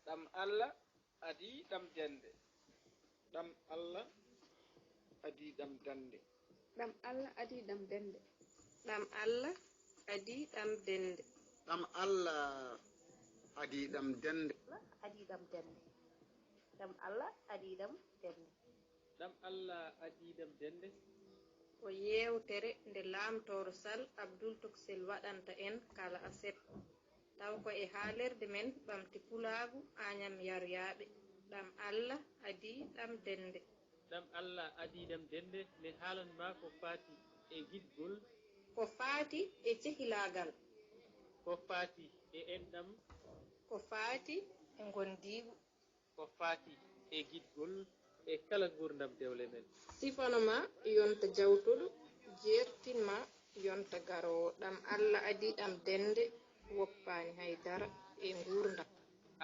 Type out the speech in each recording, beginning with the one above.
ɗam Allah adi ɗam dende ɗam Allah adi ɗam dande ɗam Allah adi ɗam dende ɗam Allah adi ɗam dende ɗam Allah adi ɗam dende adi ɗam dende ɗam Allah adi ɗam dende ɗam Allah adi ɗam dende ko yewtere nde Lamtoro Sall Abdoul Toksel waɗanta en kala aset taw ko e haalerde men ɓamti Pulaagu Agnam Yaryaɓe ɗam Allah adi ɗam dende ɗam Allah adi ɗam dende nde haalanma ko faati e giɗgol ko faati e cehilagal ko faati e enɗam ko faati e gondigu ko faati e giɗgol e kala gurdam dewle men sifanoma yonta jawtuɗo jertinma yonta garowo ɗam Allah adi ɗam dende woppani haydara e gurdam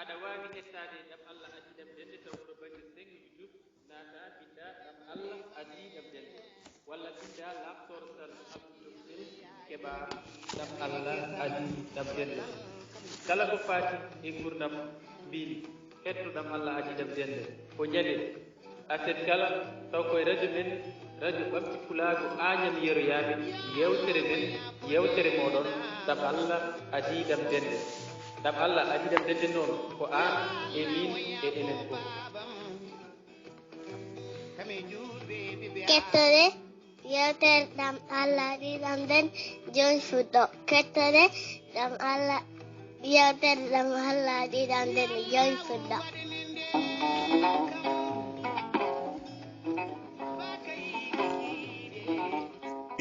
aɗa wawi hettade ɗam Allah adi ɗam dende taw koɗo banggue sengi YouTube nata binda ɗam Allah adi ɗam dende walla binda Lamtoro Sall Abdoul Toksel keɓa ɗam Allah adi ɗam dende kala ko faati e gurdam mbimi hetto ɗam Allah adi ɗam dende ko ñande aset kala taw koye radio men radio ɓamti Pulaagu Agnam Yeroyaɓe yewtere men yewtere moɗon ɗam Allah adi ɗam dende ɗam Allah adi ɗam dende noon ko an e min e enen fof kettore yewtere ɗam Allah adi ɗam dende joni fuɗɗo kettore ɗam Allah yewtere ɗam Allah adi ɗam dende joni fuɗɗo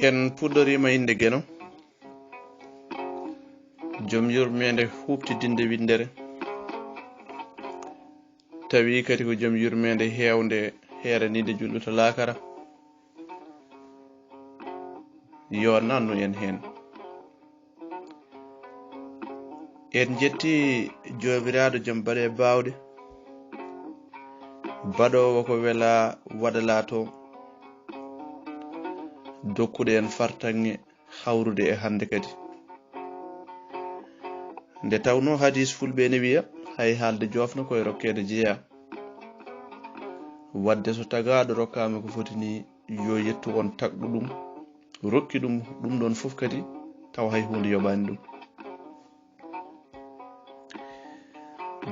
en puɗɗorima inde gueno joom yurmede huɓtidinde windere tawi kadi ko joom yurmede hewde heranide julɗo lakara yo nannu en hen en jetti jomiraɗo joom baɗe bawɗe baɗowo ko wela waɗala to dokkude en fartange hawrude e hande kadi nde tawno hadis fulɓe ne wiya hay haalde jofno koye rokkede jeeya wadde so tagaɗo rokkama ko foti ni yo yettu on tagɗu ɗum rokki ɗum ɗum ɗon fof kadi taw hay hunde yoɓani ɗum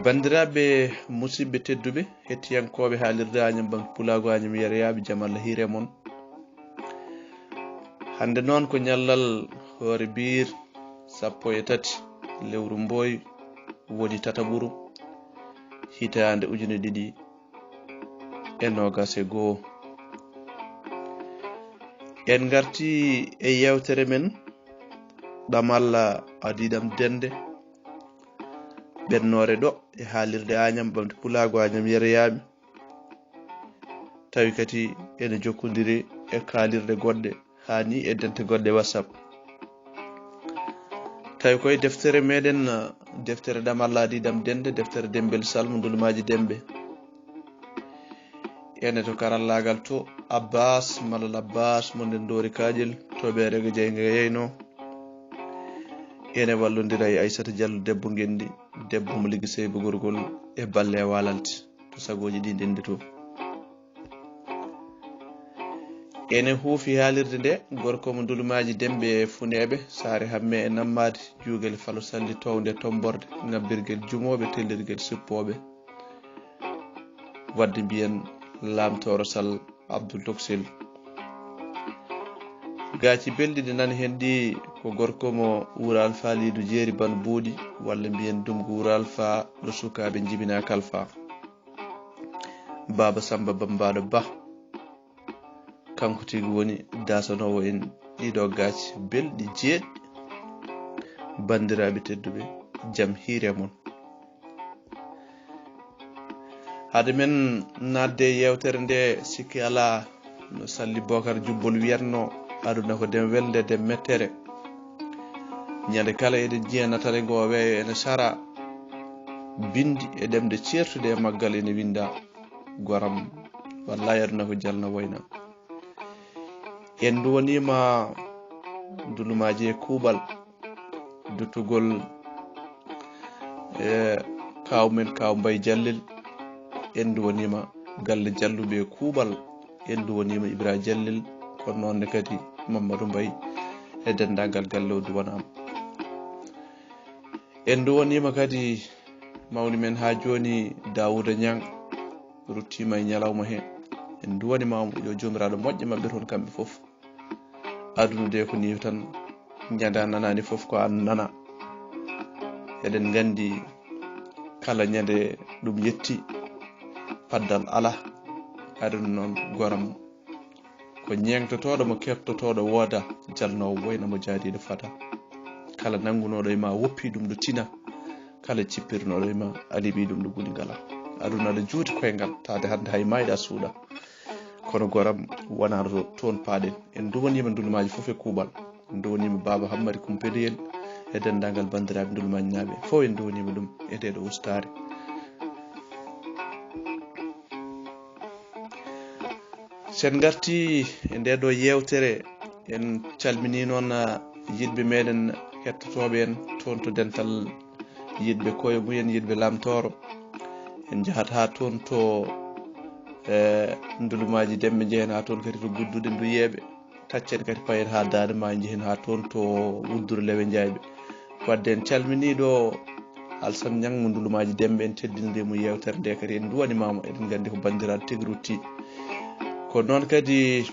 bandiraɓe musidɓe tedduɓe hettiyankoɓe haalirde Agnam Banque Pulaagu Agnam Yeroyaɓe jaam Allah hiire moon hande noon ko ñallal hoore biir 13 lewru mboy woni tataɓuru hitande 2021 en garti e yewtere men ɗam Allah adi ɗam dende ɓennore ɗo e haalirde Agnam Banque Pulaagu Agnam Yeroyaɓe tawi kadi ene jokkodiri e kaalirde goɗɗe hani e dente goɗɗe WhatsApp tawi koye deftere meɗen deftere ɗam Allah adi ɗam dende deftere Dembel Salmu Ndulumaji Dembe ene to karallagal to Abbas Malal Abbas mo nden Dori Kajel to ɓerege jeyge yeyno ene wallodira e Aissata Diallo debbo gendi debbo mo liggi seybo gorgol e balle walalti to sagoji ɗi ndendi to ene huufi haalirde nde gorko mo Ndulumaji Dembe e Funeɓe saare hamme e nammade juugel Falo Salli towde tomborde ngabbirguel jumoɓe tellirguel suppoɓe wadde mbiyen Lamtoro Sall Abdoul Toksel gaci belɗiɗe nani hen ɗi ko gorko mo Wuro Alpha Lidou Jeeri Ban Buuɗi walla mbiyen Dumgo Wuro Alpha ɗo sukaɓe jibina Kalfa Baba Samba Bambaɗo Ba kanko tigi woni dasanowo en ɗiɗo gaci belɗi jeeɗɗi bandiraɓe tedduɓe jaam hiire moon hade men nadde yewtere nde sikki ala no Salli Bocar Jubbol wiyatno aduna ko dem welde dem mettere ñande kala eɗen jiya natale ngo weeyo ene sara bindi e ɗemde certude e maggal ene winda goram wallahi aduna ko jalna woyna en duwonima Ndulumaji e kuuɓal duttugol kawmen kaw mbay jallel endu wonima galle jalluɓe kuuɓal endu wonima Ibra Jallel ko noonne kadi Mamadou Mbaye e dendagal galle o duwanama endu wonima kadi mawni men ha joni Dawouda Niang ruttima e ñalawma he en duwanimamo yo jomiraɗo moƴƴe mabɓe toon kamɓe foof aduna de ko ni tan ñanda nanani foof ko an nana eɗen gandi kala ñande ɗum yetti paddal ala aduna noon goram ko ñengtotoɗo mo keftotoɗo wooda jalnowo woyna mo jaadiɗo fata kala nangunoɗo e ma woppi ɗum ɗo tina kala cippirnoɗo e ma aliɓi ɗum ɗo guli ngala aduna ɗo juuti koyngal tade hande hay mayɗa suuɗa kono goram wonano toon paaɗen en duwanima ndulumaji foof e kuuɓal en duwanima Baba Hammadi Kumpeliyel e dendagal bandiraɓe ndulumaji naaɓe fof en duwanima ɗum e ndeɗo ustare sen garti e ndeɗo yewtere en calmini noon yidɓe meɗen hettotoɓe en toon to dental yidɓe koye mumen yidɓe lamtoro en jahat ha toon to ndulumaji demɓe jehen ha toon kadi to guddude nduyeɓe taccen kadi payen ha dade ma jehen ha toon to wuddure lewe jayɓe wadde en calminiɗo Alsan Niang mo ndulumaji demɓe en teddinirimo yewtere nde kadi en duwanimamo eɗen gandi ko bandiraɗo tigui rutti ko noon kadi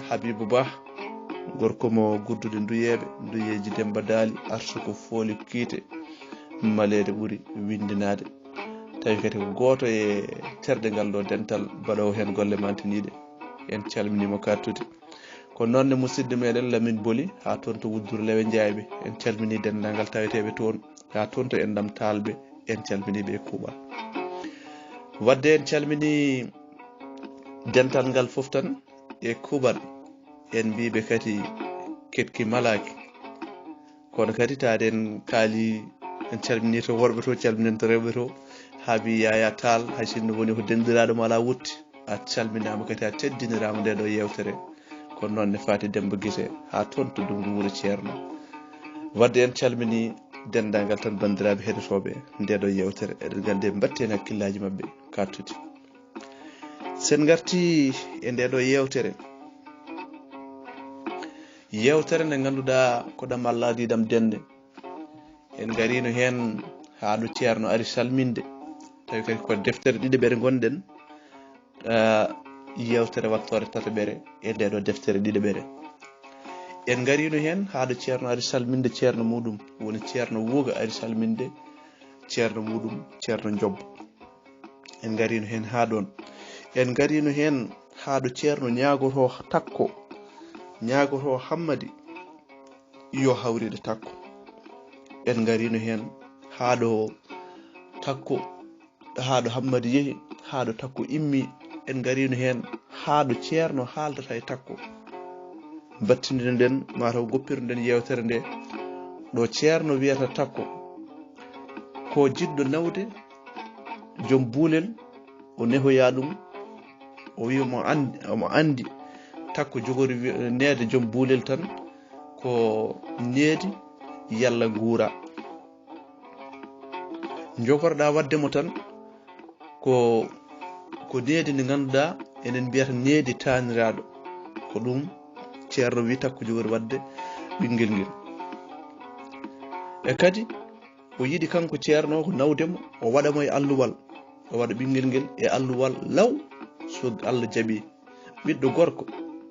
Habibou Ba gorko mo guddude nduyeɓe nduyeji Demba Daali arsuko fooli kiite malede ɓuuri windinade tawi kadi ko goto e terɗe ngal ɗo dental baɗowo hen golle mantiniɗe en calminimo kattude ko noonne musidɗo meɗen Lamine Boli ha toon to wuddure lewe jayɓe en calmini dendagal taweteɓe toon ha toon to endam talɓe en calminiɓe e kuuɓal wadde en calmini dental ngal foof tan e kuuɓal en mbiɓe kadi ketki malaki kono kadi tade en kaali en calmini to worɓe to calminen to rewɓe to haabi Yaya Tall hay sinno woni ko dendiraɗo mo ala wutti a calminama kadi a teddinirama ndeɗo yewtere ko noon ne Faty Demba Guissé ha toon to Dungu Wuro Ceerno wadde en calmini dendagal tan bandiraɓe heɗotoɓe ndeɗo yewtere eɗen gandi en batti hen hakkillaji mabɓe kattude sen garti e ndeɗo yewtere nde ganduɗa ko ɗam Allah diɗam dende en garino hen haɗo ceerno ari salminde tawi kadi ko deftere ɗiɗi ɓere gonɗen yewtere wattore tataɓere e ndeɗo deftere ɗiɗi ɓere en garino hen haɗo ceerno ari salminde ceerno muɗum woni ceerno Wuuga ari salminde ceerno muɗum ceerno Jobba en garino hen ha ɗon en garino hen haɗo ceerno ñagoto takko ñagoto Hammadi yo hawride takko en garino hen haɗo takko haɗo Hammadi yeehi haɗo takko immi en garino hen haɗo ceerno haaldata e takko battinde nden mataw goppirden yewtere nde ɗo ceerno wiyata takko ko jiɗɗo nawde joom buulel o nehoya ɗum o wi omo andi takko jogori neede joom buulel tan ko needi yalla guura jogorɗa waddemo tan ko needi ndi ganduɗa enen mbiyata needi taniraɗo ko ɗum ceerno wi takko jogori wadde ɓinguel ngel e kadi o yiɗi kanko ceerno ko nawdemo o waɗamo e alluwal o waɗa ɓinguel ngel e alluwal law so Allah jaaɓi ɓiɗɗo gorko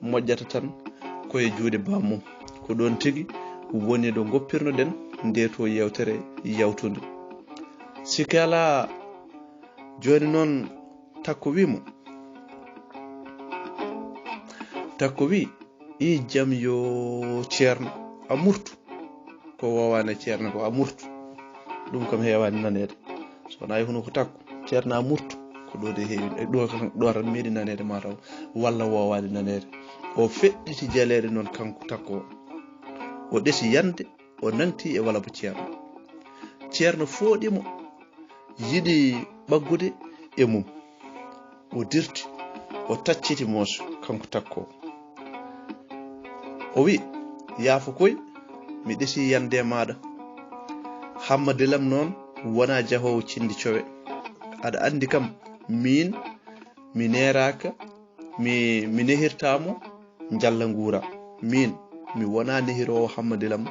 moƴƴata tan koye juuɗe bammum ko ɗon tigui woni ɗo goppirnoɗen nde to yewtere yawtude sikki ala joni noon takko wimo takko wi i jaam yo ceerno a murtu ko wowani ceerno ko a murtu ɗum kam hewani nanede sowona yi hono ko takko ceerno a murtu ko ɗo de heewi ɗo tan meeɗi nanede mataw walla wowani nanede o feɗɗiti jaleɗe noon kanko takko o ɗesi yande o nanti e walla bo ceerno fooɗimo yiɗi ɓaggude e mum o dirti o tacciti mooso kanko takko o wi yaafo koy mi ɗesi yande maɗa Hammadi lam noon wona jahowo cindi cowe aɗa andi kam min mi neraka mi nehirtamo jalla nguura min mi wona nehirowo hammadilam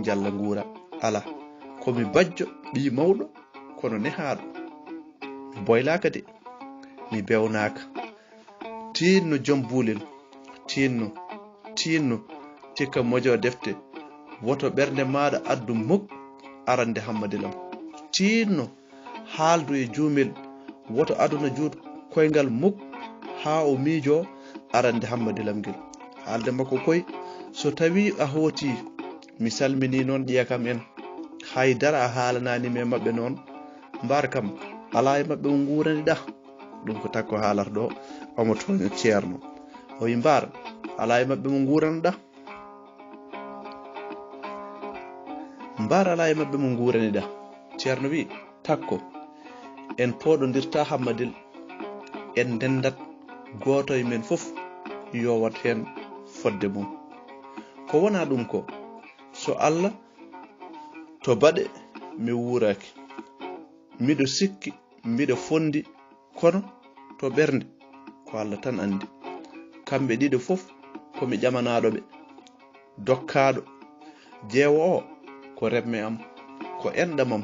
jalla nguura ala komi bajjo ɓi mawɗo kono nehaɗo mi boylaka de mi bewnaka tinno joom buulel tinno tikka mojo defte woto ɓernde maɗa addu muk arande hammadilam tinno haaldu e juumel woto aduna juut koyngal muk ha o miijo arande hammadilam ngel haalde makko koy so tawi a hooti mi salmini noon ƴiya kam en haydara a haalananimi e mabɓe noon mbar kam ala e mabɓe mo nguurani ɗa ɗum ko takko haalata ɗo omo toño ceerno o wi mbar ala e mabɓe mo nguurani ɗa mbar ala e mabɓe mo nguurani ɗa ceerno wi takko en poɗodirta hammadil en dendat goto e men fof yo wat hen fodde mum ko wona ɗum ko so Allah to baɗe mi wuuraki miɗo sikki miɗo fondi kono to ɓernde ko Allah tan andi kamɓe ɗiɗo fof komi ƴamanaɗoɓe dokkaɗo jeewo o ko remme am ko enɗam am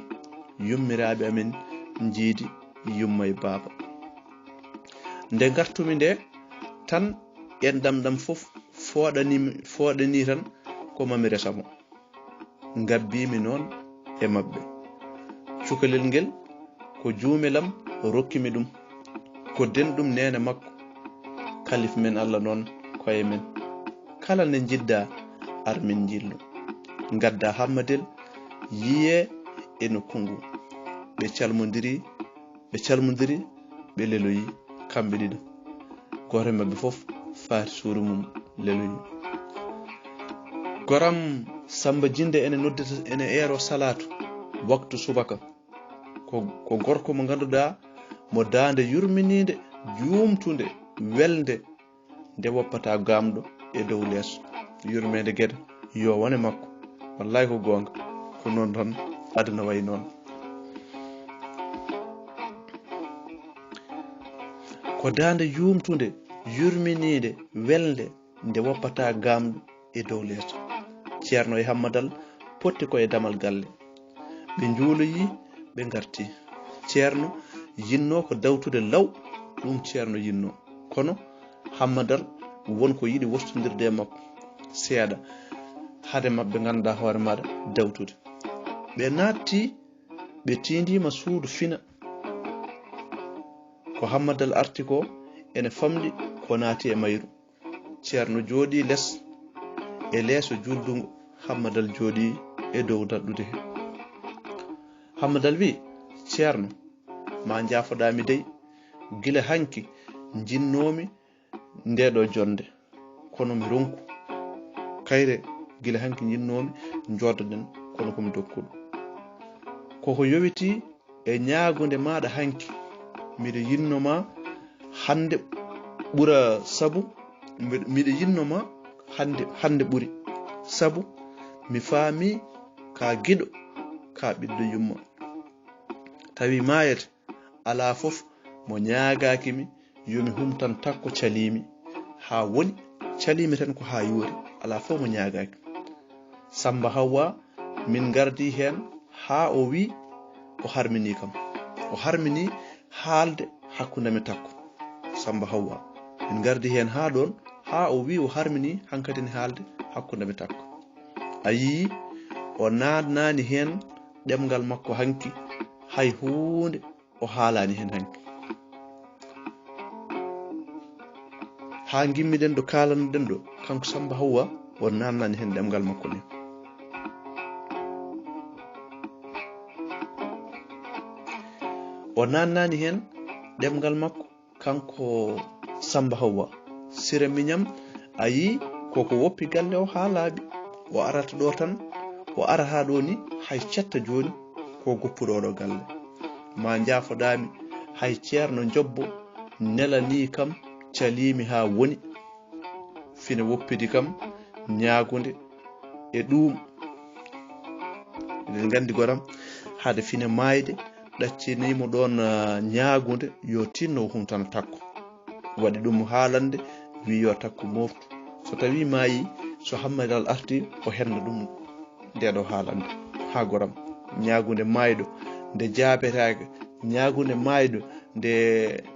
yummiraɓe amen jiidi yumma e baaba nde gartumi nde tan enɗam ɗam fof foɗani tan ko mami resamo gabbimi noon e mabɓe cukalel ngel ko juumelam rokkimi ɗum ko denɗum nene makko kalif men Allah noon koye men kala ne jidda armin jillu gadda hammadel yiye e nokkungu ɓe calmodiri ɓe leloyi kamɓe ɗiɗo goto mabɓe fof faati suuru mum leloyi goram Samba Jinde ene noddata ene eero salatu waktu subaka ko gorko mo ganduɗa mo dande yurminide juumtude welde nde woppata gamɗo e dow leeso yurmede gueɗe yo wone makko wallahi ko gonga ko noon tan aduna way noon ko dande yumtude yurminide welde nde woppata gamɗo e dow leeso ceerno e hammadal potti koye damal galle ɓe juuloyi ɓe garti ceerno yinno ko dawtude law ɗum ceerno yinno kono hammadal wonko yiɗi wostodirde e makko seeɗa hade mabɓe ganduɗa hoore maɗa dawtude ɓe natti ɓe tindima suudu fina ko hammadal arti ko ene famɗi ko naati e mayru ceerno jooɗi less e leeso juldungo hammadal jooɗi e dow dadɗude he hammadal wi ceerno ma jaafoɗami dey gila hanki jinnomi ndeɗo jonde kono mi ronku kayre gila hanki jinnomi joddoɗen kono komi dokkuɗo koko yowiti e ñaagonde maɗa hanki miɗo yinnoma hande ɓura sabu miɗo yinnoma hande ɓuri sabu mi faami ka giɗo ka ɓiɗɗo yumma tawi mayete ala fof mo ñaagakimi yomi humtan takko calimi ha woni calimi tan ko ha yoori ala fof mo ñaagaki Samba Hawwa min gardi hen ha o wi o harmini kam o harmini haalde hakkundemi takko Samba Hawwa min gardi hen ha ɗon ha o wi o harmini hankadi ne haalde hakkundemi takko a yii o naatnani hen ɗemgal makko hanki hay hunde o haalani hen hanki ha gimmiɗen ɗo kalanoɗen ɗo kanko Samba Hawwa o naatnani hen ɗemgal makko ni o naatnani hen ɗemgal makko kanko Samba Hawwa sira miñam a yii koko woppi galle o ha laaɓi o arata ɗo tan o ara ha ɗo ni hay cetta joni ko goppuɗo ɗo galle ma jaafoɗami hay ceerno jobbo nelani kam calimi ha woni fina woppidi kam ñaagude e ɗum eɗen gandi goram hade fine mayde ɗaccinimo ɗon ñaagude yo tinno humtana takko waɗi ɗum haalande wi yo takko moftu so tawi maayi so hammadal arti o henna ɗum ndeɗo haalande ha goram ñaagude mayɗo nde jaabetake ñaagude mayɗo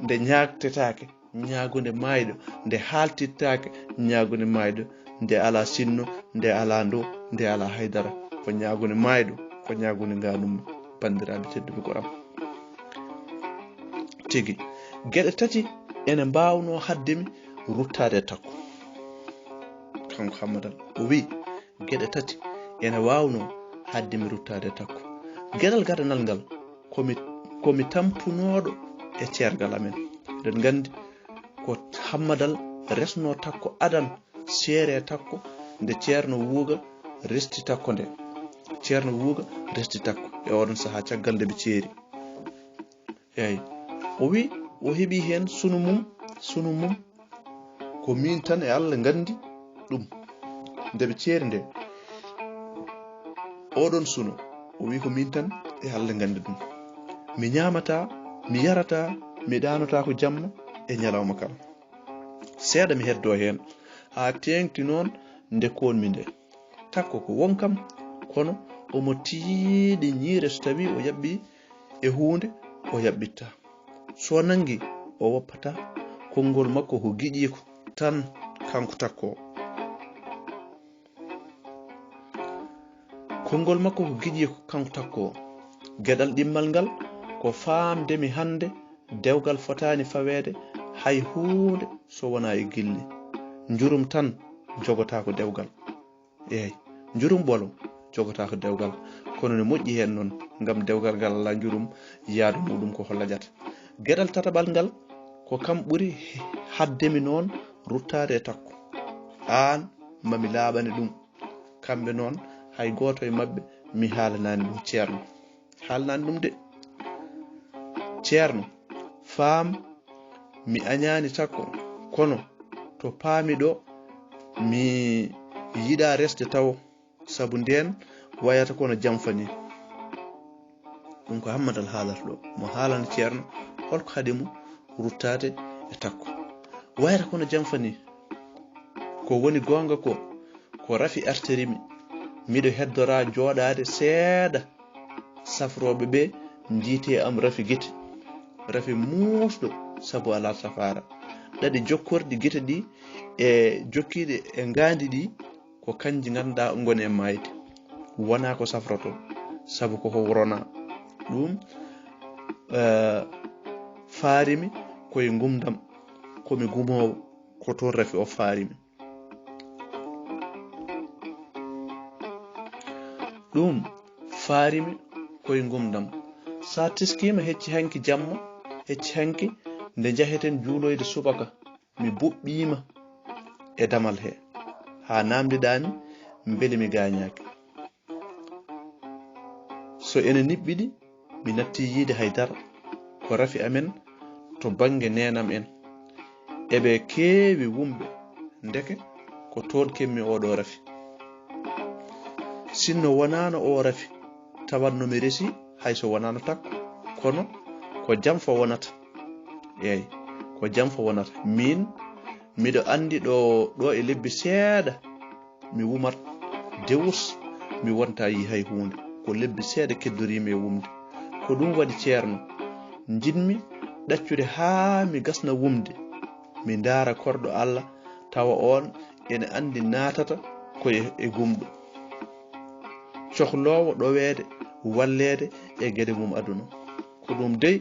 nde ñaagtetake ñaagude mayɗo nde haltittake ñaagude mayɗo nde ala sinno nde ala ndo nde ala haydara ko ñaagude mayɗo ko ñaagude nganum bandiraɓe tedduɓe goram tigi gueɗe tati ene mbawno haddemi ruttade takko kanko hammadal o wi gueɗe tati ene wawno haddemi ruttade takko gueɗal gadanal ngal komi tampunoɗo e ceergal amen eɗen gandi ko hammadal resno takko adan seere takko nde ceerno wuuga resti takko nde ceerno wuuga resti takko e oɗon saaha caggal nde ɓe ceeri eyyi o wi o heeɓi hen sunu mum ko min tan e Allah gandi ɗum nde ɓe ceeri nde oɗon suno o wi ko min tan e Allah gandi ɗum mi ñamata mi yarata mi ɗanota ko jamma e ñalawma kala seeɗa mi heddo hen ha tengti noon nde konmi nde takko ko wonkam kono omo tiiɗi ñiire so tawi o yaɓɓi e hunde o yaɓɓitta so nangi o woppata konngol makko ko giƴiko tan kanko takko konngol makko ko giƴiko kanko takko gueɗal ɗimmal ngal ko famdemi hande dewgal fotani fawede hay hunde so wona e gilli njurum tan jogota ko dewgal eyyi njurum ɓolo jogota ko dewgal kono ne moƴƴi hen noon ngam dewgal ngal ala njurum yaadu muɗum ko hollajata gueɗal tataɓal ngal ko kam ɓuuri haddemi noon ruttade e takko an mami laaɓani ɗum kamɓe noon hay goto e mabɓe mi haalanani ɗum ceerno haalanani ɗum de ceerno faam mi añani takko kono to paami ɗo mi yiɗa resde taw sabu nden wayata kono jamfani ɗum ko hammadal haalata ɗo mo haalana ceerno holko haɗi mo ruttade e takko wayata kono jamfani ko woni gonga ko rafi arterimi miɗo heddora jooɗade seeɗa safroɓe ɓe jiite am rafi guite rafi musɗo sabu ala safara ɗaɗi jokkorɗi guite ɗi e jokkiɗe e ngandi ɗi ko kanji ganduɗa goni e mayde wona ko safroto sabu koko wurona ɗum faarimi koye gumdam komi gumowo ko toon rafi o faarimi ɗum faarimi koye gumdam sa teskima hecci hanki jamma hecci hanki nde jaheten juuloyde subaka mi buɓɓima e damal he ha namdiɗami beele mi gañaki so ene niɓɓiɗi mi natti yiide haydara ko rafi amen to bange nenam en eɓe keewi wumɓe ndeke ko toon kemmi oɗo rafi sinno wonano o rafi tawanno mi resi hayso wonano takko kono ko jamfa wonata eyyi ko jamfa wonata min miɗo andi ɗo e lebbi seeɗa mi wumat dewus mi wonta yi hay hunde ko lebbi seeɗa keddorimi e wumde ko ɗum waɗi ceerno jinmi ɗaccude ha mi gasna wumde mi ndaara korɗo Allah tawa on ene andi natata ko e gumɗo cohlowo ɗowede wallede e gueɗe mum aduna ko ɗum dey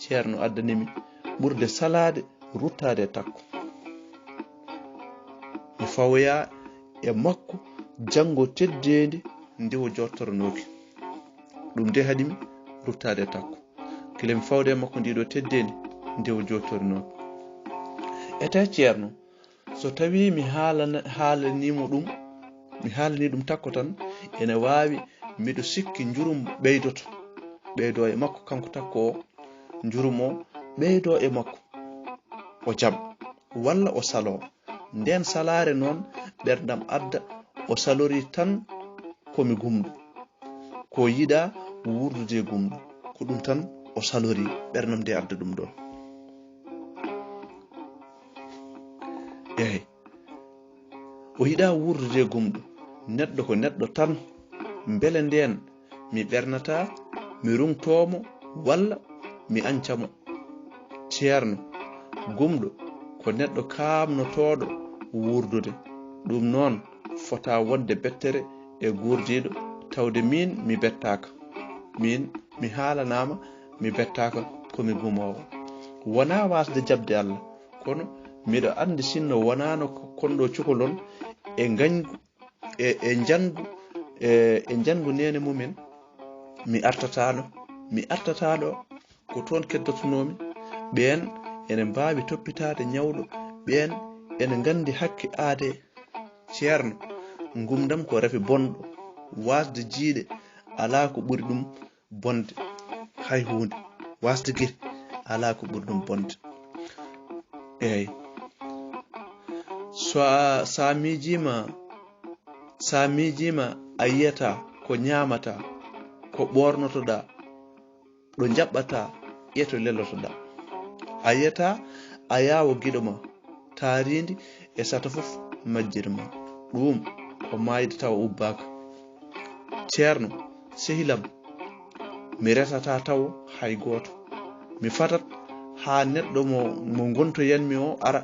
ceerno addanimi ɓurde salade ruttade e takko mi fawoya e makko janggo teddede nde o jottoronoki ɗum de haɗimi ruttade e takko kila mi fawde e makko ndiɗo teddede nde o jottoronoki ete ceerno so tawi mi haalani ɗum takko tan ene wawi miɗo sikki njurum ɓeydo e makko kanko takko o njurum o ɓeydo e makko o jaɓ walla o salo nden salare noon ɓerdam adda o salori tan komi gumɗo ko yiɗa wurdude gumɗo ko ɗum tan o salori ɓernam nde adda ɗum ɗon. Eyi o yiɗa wurdude gumɗo neɗɗo ko neɗɗo tan, beele nden mi ɓernata mi rungtomo walla mi ancamo. ceerno gumɗo ko neɗɗo kamnotoɗo wurdude, ɗum noon fota wonde bettere e gurdiɗo tawde min mi bettaka, min mi haalanama mi bettaka komi gumowo. Wona wasde jabde Allah, kono miɗo andi sinno wonano konɗo cukalon e gañgu e jangu nene mumen mi artataɗo ko toon keddotonomi. ɓen ene mbawi toppitade ñawɗo, ɓen ene gandi hakke aade. ceerno gumdam ko rafi bonɗo, wasde jiiɗe ala ko ɓuri ɗum bonde, hay hunde wasde guite ala ko ɓuri ɗum bonde. eyyi sa miijima a yiyata ko ñamata, ko ɓornotoɗa, ɗo jaɓɓata e to lellotoɗa. a yiyata a yawo guiɗo ma taaridi e sata foof majjiri ma, ɗum ko mayde taw ubbaka. ceerno sehilam mi resata taw hay goto, mi fatat ha neɗɗo mo gontoyanmi o ara,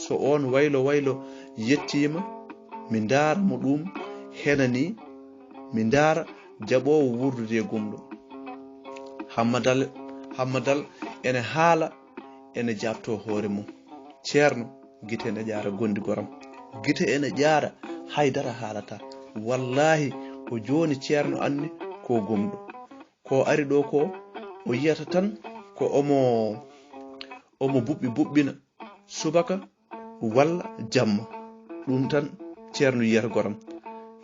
so on waylo yettima mi daara mo ɗum henani, mi daara jaɓowo wurdude e gumɗo. hammadal ene haala ene jabto hoore mum. ceerno guite ene ƴaara gondi goram, guite ene ƴaara haydara haalata. wallahi ko joni ceerno anni ko gumɗo, ko ari ɗo ko o yiyata tan ko omo buɓɓina subaka walla jamma, ɗum tan ceerno yiyata goram,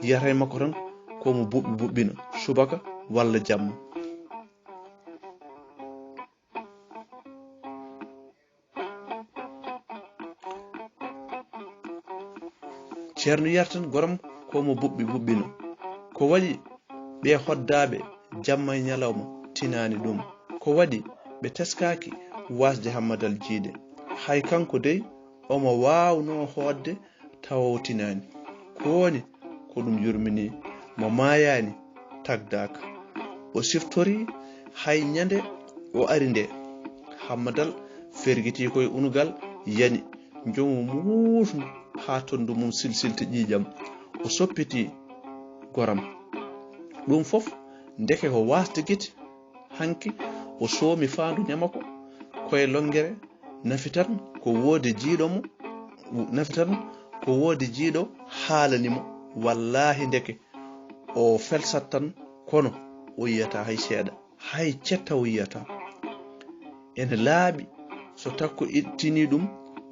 yiyata e makko tan komo buɓɓina subaka walla jamma. ceerno yiyata tan goram komo buɓɓina, ko waɗi ɓe hoddaɓe jamma e ñalawma tinani ɗum, ko waɗi ɓe teskaki wasde hammadal jiiɗe. hay kanko dey omo wawno hodde tawa o tinani, kowoni ko ɗum yurmini mo mayani tagdaka. o siftori hay ñande o ari nde hammadal ferguiti koye unugal yani jomu muusno ha tondu mum silsilte ƴiƴam, o soppiti goram. ɗum fof ndeke ko wasde guite, hanki o soomi faandu ñamako koye longere, nafi tan ko woodi jiiɗo haalanimo. wallahi ndeke o felsat tan, kono o yiyata hay seeɗa, hay cetta o yiyata. ene laaɓi so takko ittini ɗum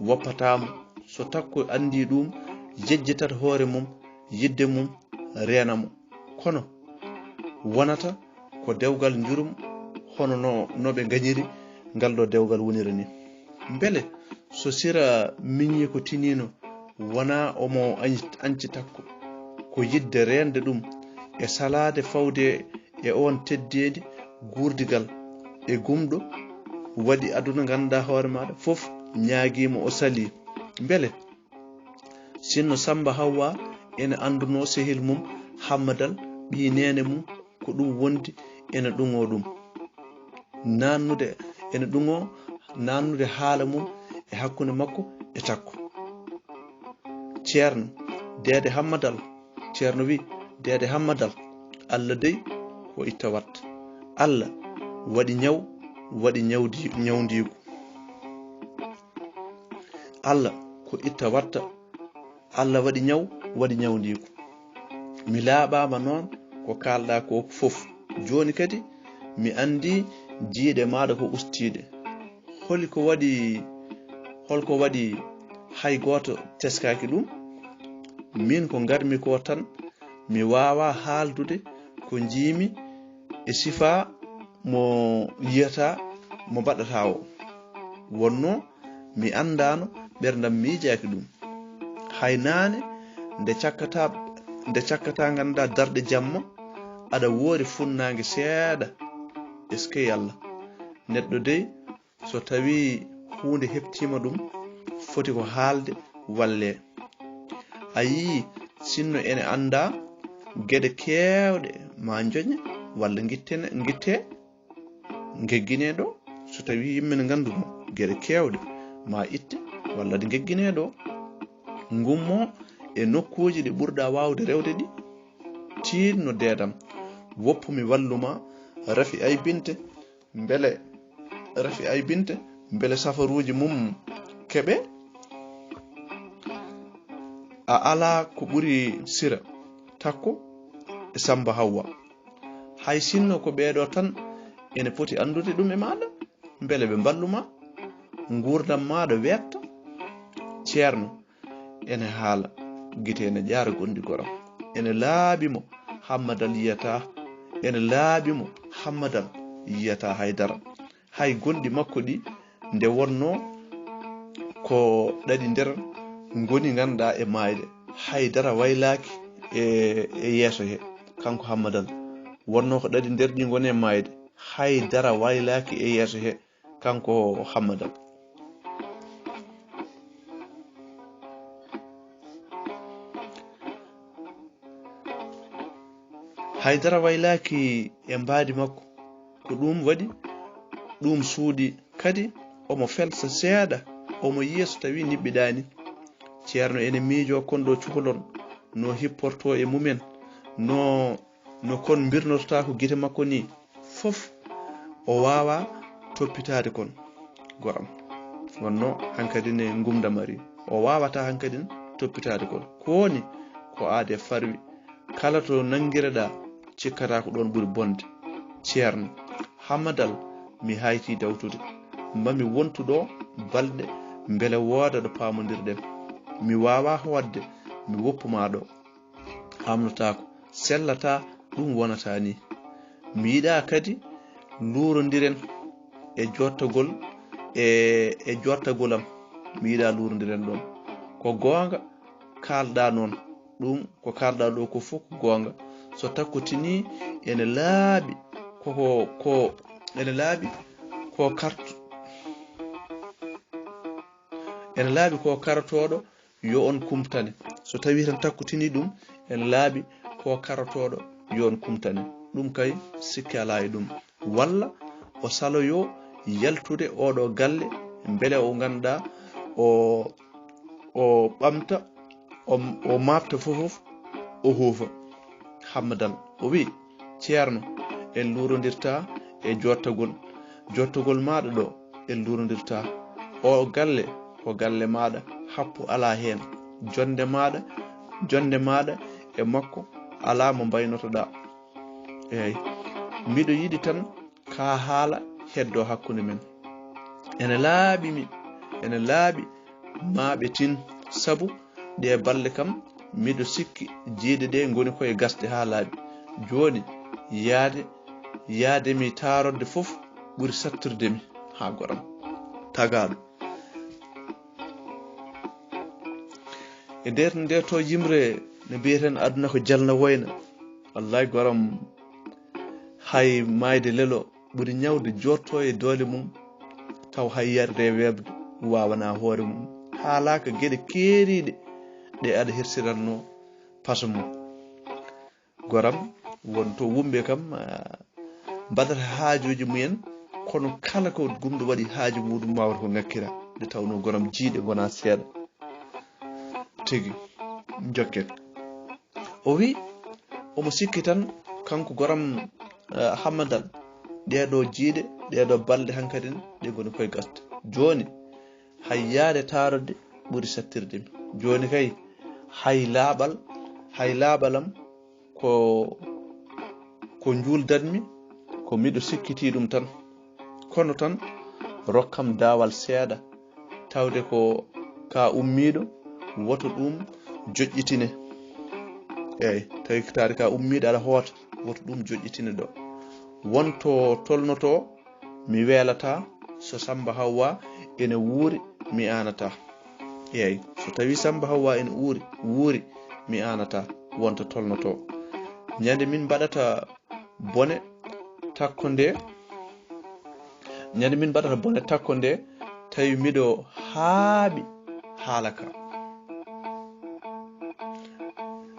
woppatamo, so takko andi ɗum jejjitata hoore mum, yidde mum renamo, kono wonata ko dewgal jurum hono no ɓe gañiri ngal ɗo dewgal woniri ni. beele so sira miñi ko tinino wona omo anci takko, ko yidde rende ɗum e salade fawde e on teddedi gurdigal e gumɗo waɗi aduna ganduɗa hoore maɗa fof ñaaguima o sali. beele sinno Samba Hawwa ene anduno sehil mum Hammadal ɓi nene mum ko ɗum wondi ene ɗuŋo ɗum nannude haala mum e hakkunde makko e takko. ceerno dede Hammadal, ceerno wi dede Hammadal, Allah dey ko itta watta, Allah waɗi ñawdigu, Allah ko itta watta, Allah waɗi ñawdigu. mi laaɓama noon ko kalɗa ko fof. joni kadi mi andi jiiɗe maɗa ko ustiɗe, holko waɗi hay goto teskaki ɗum. min ko garmi ko tan mi wawa haaldude ko jiimi e sifa mo yiyata mo baɗata o, wonno mi andano ɓerdam miijaki ɗum. haynane nde cakkata ganduɗa darɗe jamma aɗa woori funnaange seeɗa eske yalla neɗɗo dey so tawi hunde heɓtima ɗum foti ko haalde walle a yii sinno ene anda geɗe keewɗe ma joñe walla gitte geggine ɗo so tawi yimɓe ne ganduno geɗe keewɗe ma itte walla ɗe geggine ɗo gummo e nokkuji ɗi ɓurɗa wawde rewde ɗi tinno dedam woppu mi walluma rafi ay binte beele safaruji mum keɓe a ala ko ɓuri sira takko e Samba Hawwa hay sinno ko ɓeɗo tan ene poti andude ɗum e maɗa beele ɓe balluma gurdam maɗa wetta ceerno ene haala guite ene ƴaara gondi goram ene laabimo Hammadal yiyata ene laabimo Hammadal yiyata haydara hay gondi makko ɗi nde wonno ko ɗaɗi nder goni ganduɗa e mayde haydara waylaki e yeeso he kanko Hammadal wonno ko ɗaɗi nder ɗi goni e mayde haydara waylaki e yeeso he kanko Hammadal haydara waylaki e mbaadi makko ko ɗum waɗi ɗum suudi kadi omo felsa seeɗa omo yeeso tawi niɓɓiɗani ceerno ene miijo konɗo cukalon no hipporto e mumen no kon birnorta ko guite makko ni fof o wawa toppitade kon goram wonno hankadi ne gumdamari o wawata hankadi toppitade kon kowoni ko aade farwi kala to nanguireɗa cikkata ko ɗon ɓuri bonde ceerno Hammadal mi hayti dawtude mami wontuɗo balɗe beele wooda ɗo pamodirɗen mi wawa howadde mi woppuma ɗo amnotako sellata ɗum wonata ni mi yiɗa kadi lurodiren e jottagol e jottagolam mi yiɗa lurodiren ɗon ko gonga kalɗa noon ɗum ko kalɗa ɗo ko fof ko gonga so takkotini ene laaɓi ene laaɓi ko karatoɗo yo on kumtane so tawi tan takkotini ɗum ene laaɓi ko karatoɗo yo on kumtane ɗum kay sikki ala e ɗum walla o saloyo yaltude oɗo galle beele o ganduɗa o ɓamta o mafta fofof o huufa Hammadal o wi ceerno en lurodirta e jottagol maɗa ɗo en lurodirta o galle ko galle maɗa happu ala hen jonde maɗa e makko ala mo mbaynotoɗa eyyi mbiɗo yiɗi tan ka haala heddo hakkude men ene laaɓi maɓe tin sabu ɗe balle kam miɗo sikki jiide ɗe goni koye gasde ha laaɓi joni yaade mi tarodde fof ɓuri sattirdemi ha goram tagaɗo e nder nde to yimre ne mbiyeten aduna ko jalna woyna wallahi goram hay mayde lelo ɓuri ñawde jotto e doole mum taw hay yarde webde wawana hoore mum haalaka gueɗe keeriɗe ɗe aɗa hirsiranno paso mum goram wonto wumɓe kam mbaɗata haajuji mumen kono kala ko gumɗo waɗi haaju muɗum wawata ko ngakkira nde tawno goram jiiɗe gona seeɗa tigi jokken o wi omo sikki tan kanko goram Hammadal ɗeɗo jiiɗe ɗeɗo balɗe hankkadin ɗe goni koye gasde joni hay yaade tarode ɓuri sattirdemi joni kay hay laaɓalam ko juldanmi ko miɗo sikkiti ɗum tan kono tan rokkam dawal seeɗa tawde ko ka ummiɗo woto ɗum joƴƴitine eyyi tawi tari ka ummiɗo aɗa hoota woto ɗum joƴƴitine ɗo wonto tolnoto mi weelata so Samba Hawwa ene wuuri mi anata eyyi so tawi Samba Hawwa ene wuuri mi anata wonto tolnoto ñande min mbaɗata bone takkonde ñande min mbaɗata bone takkonde tawi miɗo haaɓi haala ka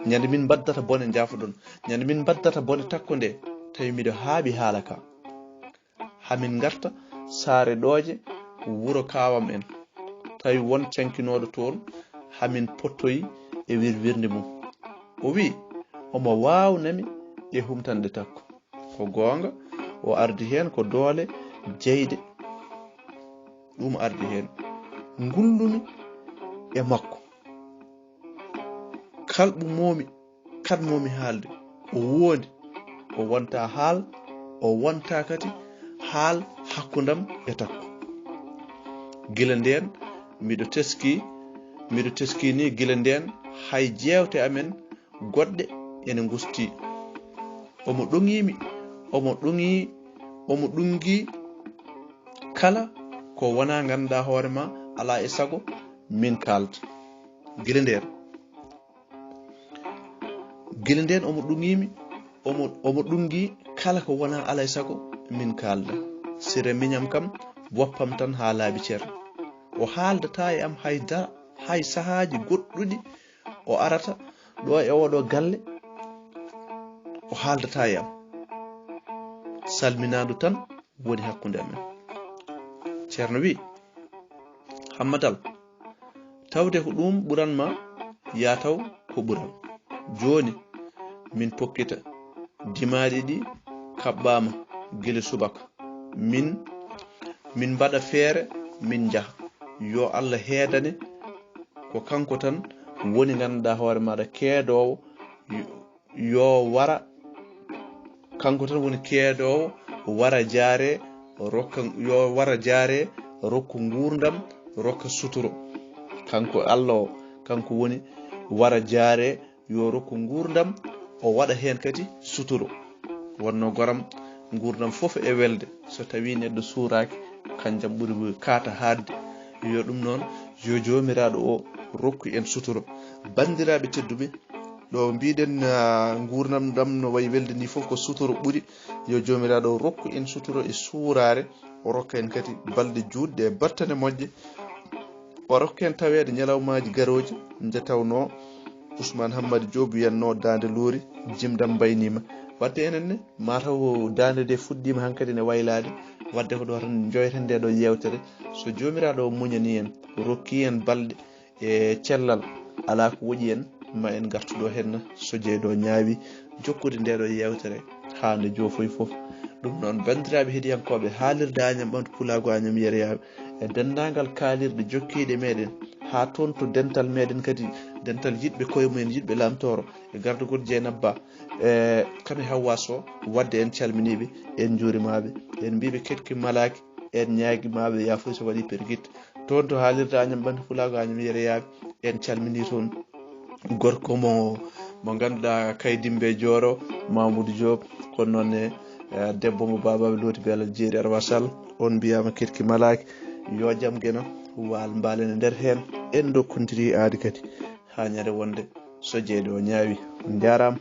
ñande min mbaddata bone jaafoɗon ñande min mbaddata bone takkonde tawi miɗo haaɓi haala ka hamin garta saare ɗooje wuro kawam en tawi won cankinoɗo toon hamin pottoyi e wirwirde mum o wi omo wawnami e humtande takko ko gonga o ardi hen ko doole jeyde ɗum ardi hen ngullumi e makko kalɓumomi kadmomi haalde o wondi o wonta haal o wonta kadi haal hakkundam e takko gila nden miɗo teski ni gila nden hay jewte amen goɗɗe ene gusti omo ɗungi kala ko wona ganduɗa hoorema ala e sago min kalta gila nden omo ɗungi kala ko wona ala e sago min kalda sire miñam kam woppam tan ha laaɓi ceerno o haaldata e am hay sahaji goɗɗuɗi o arata ɗo e oɗo galle o haaldata e am salminadu tan woni hakkude amen ceerno wi hammadal tawde ko ɗum ɓuranma ya taw ko ɓuran joni min pokkita dimaɗi ɗi kaɓɓama guila subaka min mbaɗa feere min jaha yo Allah heedane ko kanko tan woni ganduɗa hoore maɗa keedowo yo wara kanko tan woni keedowo wara jaare rokka gurdam rokka suturo kanko Allah o kanko woni wara jaare yo rokka gurdam o waɗa hen kadi suturo wonno goram gurdam foof e welde so tawi neɗɗo suuraki kanjam ɓuuri kaata haadde yo ɗum noon yo jomiraɗo o rokku en suturo bandiraɓe tedduɓe ɗo mbiɗen gurdam ɗam no wayi welde ni foof ko suturo ɓuuri yo jomiraɗo o rokku en suturo e suurare o rokka en kadi balɗe juutɗe e battane moƴƴe o rokka en tawede ñalawmaji garoji nde tawno Ousmane Hammady Diop wiyanno dande luuri jimdam baynima wadde enenne mataw dande de fuɗɗima hankkadi ne waylade wadde ko ɗo tan joyten nde ɗo yewtere so jomiraɗo o muñani en rokki en balɗe e cellal ala ko woƴi en ma en gartuɗo hen so jeyɗo ñaawi jokkude nde ɗo yewtere ha nde jofoyi foof ɗum noon bandiraɓe heeɗiyankoɓe haalirde Agname Ɓamta Pulago Agname Yero e dendagal kaalirɗe jokkiɗe meɗen ha toon to dental meɗen kadi dental yiɗɓe koye mumen yiɗɓe lamtoro e gardugol Dieynaba Ba kame Hawwa Sow wadde en calminiɓe en juurimaɓe en mbiɓe ketki malaki en ñaaguimaɓe yafuy so waɗi perguitte toon to haalirde Agname Ɓamta Pulago Agname Yero en calmini toon gorko mo ganduɗa Kaydimbe Dioro Mamoudou Diop kono noon debbo mo babaɓe looti beelal jeeri Arwa Sall on mbiyama ketki malaki yo jaam gueno wal mbalen e nder hen en dokkodiri aadi kadi ha ñande wonde so jeyɗo o ñaawi on jarama.